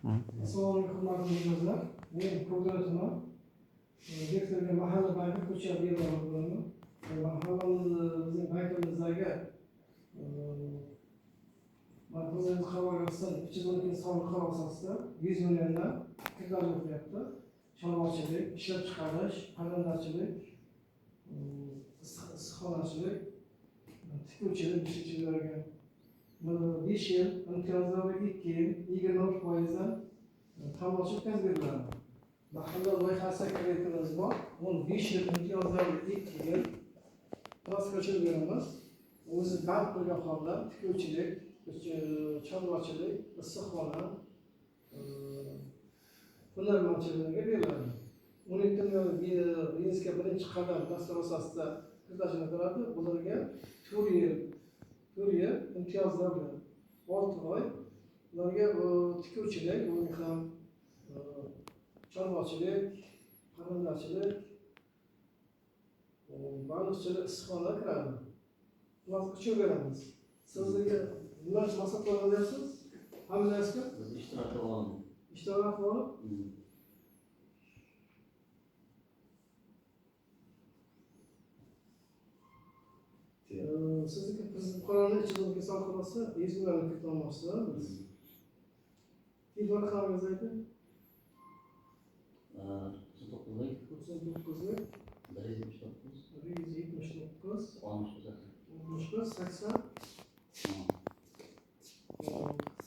Assalomu alaykum hurmatli men ko'rgazma Beklarga mahalla banki ko'chirib beraman. Mahallamizning bankimizdagi markazimiz qaroqasidan 312 sonli qaror asosida 100 milliondan tadbir qilyapti. Chorvachilik, ishlab chiqarish, parrandachilik, issiqxonachilik, tikuvchilik, bishchiliklarga 5 yil, imtiyozlarga 2 yil, 20% ta'minotchi tadbirlari. Mahalla loyihasi kreditimiz bor. 5 yil imtiyozlarga 2 yil transportchilik beramiz. O'zi bank qilgan holda tikuvchilik, chorvachilik, issiqxona, hunarmandchiliklarga beriladi. 12 million biznesga birinchi qadam dastur asosida qizlashini qiladi. Ularga 4 yil imtiyozlar bilan 6 oy ularga tikuvchilik, uning ham chorvachilik, parrandachilik, baliqchilik, issiqxona kiradi. Ularni uchun beramiz. Sizlarga nima maqsadlar olyapsiz? Hammangizga Biz ishtirok qilamiz. ishtirok qilib sizniki fuqaroning ichidagi son qilmasa 100 million ketmoqchilar biz. Telefon raqamingizni ayting. 39lik 179 80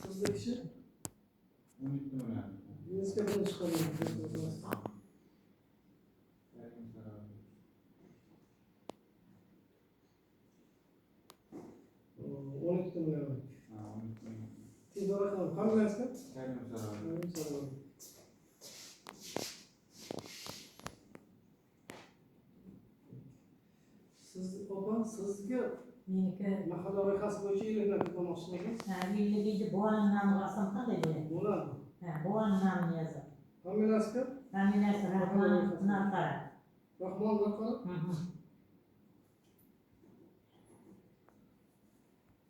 sizniki 12 million. biznesga birinchi qadam 12 million. Telefon raqami hammangizga siz opa sizga meniki mahalla loyihasi bo'yicha yillar ketmoqchimisiz? yilligida buvani nomiga olsam qanday bo'ladi? Bo'ladi. Buvani nomini yozib. Hammangizga Familiyasi Rahmon Narqara. rahmon